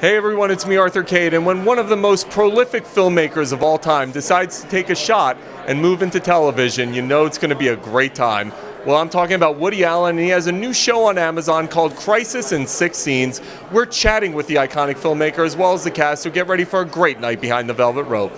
Hey everyone, it's me, Arthur Kade, and when one of the most prolific filmmakers of all time decides to take a shot and move into television, you know it's going to be a great time. Well, I'm talking about Woody Allen, and he has a new show on Amazon called Crisis in 6 Scenes. We're chatting with the iconic filmmaker as well as the cast, so get ready for a great night behind the velvet rope.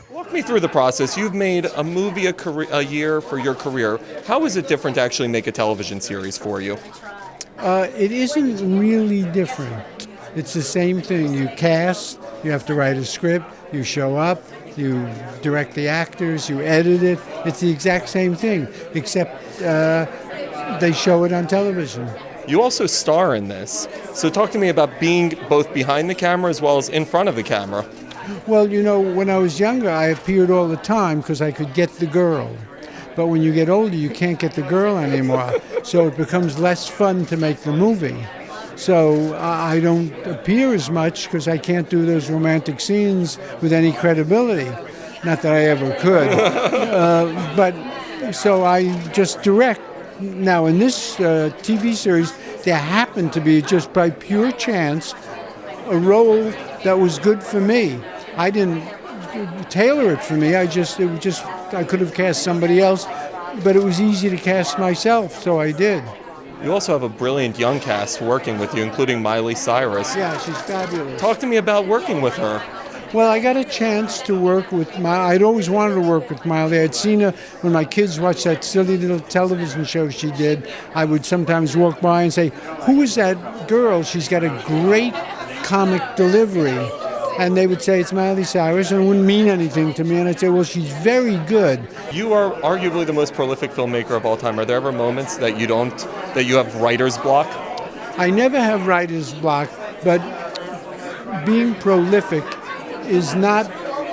Walk me through the process. You've made a movie a year for your career. How is it different to actually make a television series for you? It isn't really different. It's the same thing. You cast, you have to write a script, you show up, you direct the actors, you edit it. It's the exact same thing, except they show it on television. You also star in this. So talk to me about being both behind the camera as well as in front of the camera. Well, you know, when I was younger, I appeared all the time because I could get the girl. But when you get older, you can't get the girl anymore. So it becomes less fun to make the movie. So I don't appear as much because I can't do those romantic scenes with any credibility. Not that I ever could. But so I just direct. Now, in this TV series, there happened to be, just by pure chance, a role that was good for me. I didn't tailor it for me. I could have cast somebody else, but it was easy to cast myself, so I did. You also have a brilliant young cast working with you, including Miley Cyrus. Yeah, she's fabulous. Talk to me about working with her. Well, I got a chance to work with Miley. I'd always wanted to work with Miley. I'd seen her when my kids watched that silly little television show she did. I would sometimes walk by and say, "Who is that girl? She's got a great comic delivery." And they would say, "It's Miley Cyrus," and it wouldn't mean anything to me. And I'd say, "Well, she's very good." You are arguably the most prolific filmmaker of all time. Are there ever moments that you have writer's block? I never have writer's block, but being prolific is not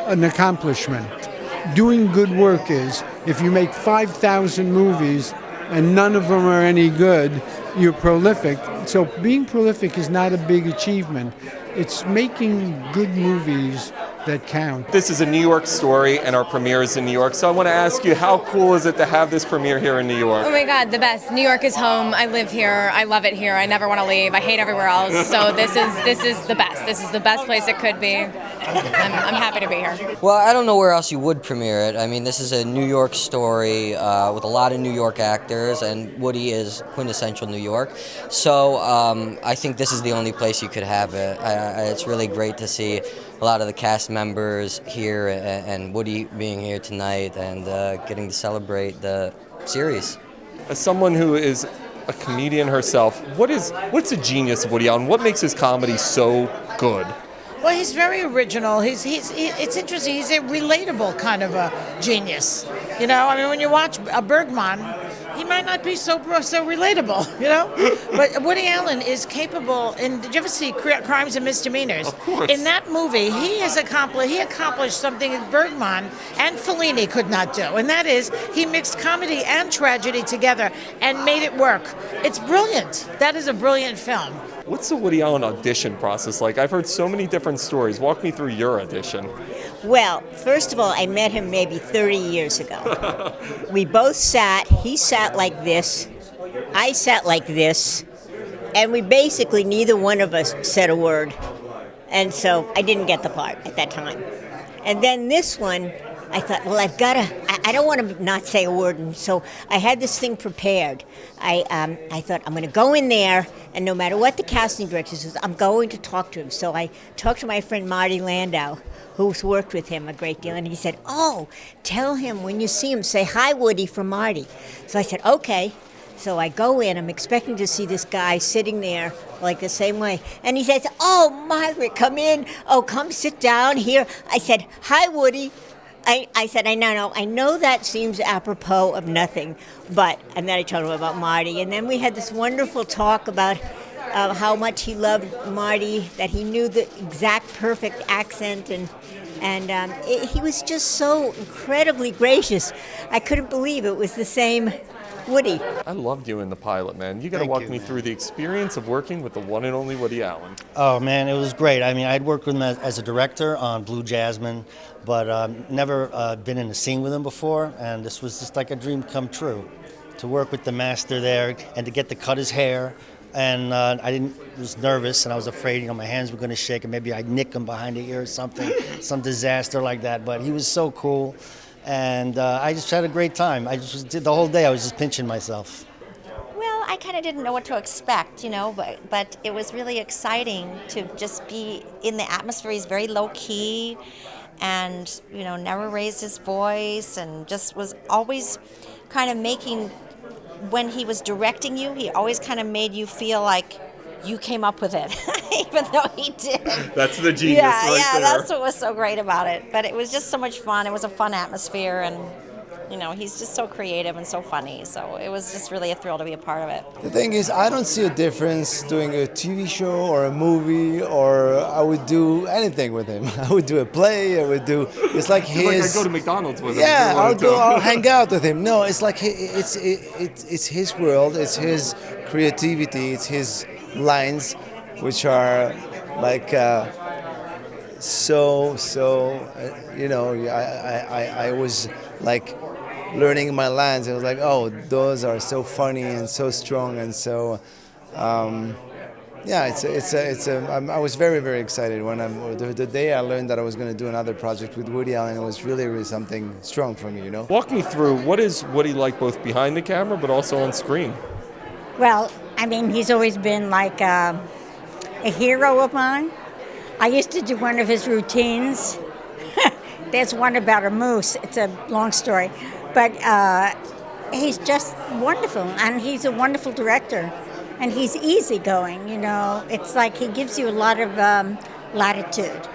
an accomplishment. Doing good work is. If you make 5,000 movies and none of them are any good, you're prolific. So being prolific is not a big achievement. It's making good movies that count. This is a New York story, and our premiere is in New York. So I want to ask you, how cool is it to have this premiere here in New York? Oh my God, the best. New York is home. I live here. I love it here. I never want to leave. I hate everywhere else. So this is the best. This is the best place it could be. I'm happy to be here. Well, I don't know where else you would premiere it. I mean, this is a New York story with a lot of New York actors, and Woody is quintessential New York. So I think this is the only place you could have it. It's really great to see a lot of the cast members here and Woody being here tonight and getting to celebrate the series. As someone who is a comedian herself, what's the genius of Woody Allen? What makes his comedy so good? Well, he's very original. It's interesting. He's a relatable kind of a genius. You know, I mean, when you watch a Bergman, he might not be so relatable, you know? But Woody Allen is capable. And did you ever see Crimes and Misdemeanors? Of course. In that movie, he accomplished something that Bergman and Fellini could not do. And that is, he mixed comedy and tragedy together and made it work. It's brilliant. That is a brilliant film. What's the Woody Allen audition process like? I've heard so many different stories. Walk me through your audition. Well, first of all, I met him maybe 30 years ago. We both sat, he sat like this, I sat like this, and we basically, neither one of us said a word. And so I didn't get the part at that time. And then this one, I thought, well, I don't want to not say a word. And so I had this thing prepared. I thought, I'm going to go in there, and no matter what the casting director says, I'm going to talk to him. So I talked to my friend Marty Landau, who's worked with him a great deal, and he said, "Oh, tell him when you see him, say hi, Woody, from Marty." So I said, "Okay." So I go in, I'm expecting to see this guy sitting there like the same way. And he says, "Oh, Margaret, come in. Oh, come sit down here." I said, "Hi, Woody." I said, I know that seems apropos of nothing, and then I told him about Marty, and then we had this wonderful talk about how much he loved Marty, that he knew the exact perfect accent, he was just so incredibly gracious. I couldn't believe it was the same Woody. I loved you in the pilot, man. You got to walk me through the experience of working with the one and only Woody Allen. Oh, man, it was great. I mean, I'd worked with him as a director on Blue Jasmine, but never been in a scene with him before, and this was just like a dream come true, to work with the master there and to get to cut his hair. And was nervous, and I was afraid, my hands were going to shake, and maybe I'd nick him behind the ear or something, some disaster like that. But he was so cool, and I just had a great time. The whole day I was just pinching myself. Well, I kind of didn't know what to expect, but it was really exciting to just be in the atmosphere. He's very low key, and never raised his voice, and just was always kind of making. When he was directing you, he always kind of made you feel like you came up with it, even though he did. That's the genius right there. That's what was so great about it. But it was just so much fun. It was a fun atmosphere, and he's just so creative and so funny. So it was just really a thrill to be a part of it. The thing is, I don't see a difference doing a TV show or a movie, or I would do anything with him. I would do a play. It's like his. Like I go to McDonald's with him. Yeah, I'll hang out with him. No, it's like it's his world. It's his creativity. It's his lines, which are like I was like learning my lines. I was like, oh, those are so funny and so strong and so. I was very, very excited when the day I learned that I was going to do another project with Woody Allen. It was really, really something strong for me, Walk me through, what is Woody like both behind the camera but also on screen? Well, I mean, he's always been like a hero of mine. I used to do one of his routines. There's one about a moose. It's a long story. But he's just wonderful, and he's a wonderful director. And he's easygoing, It's like he gives you a lot of latitude.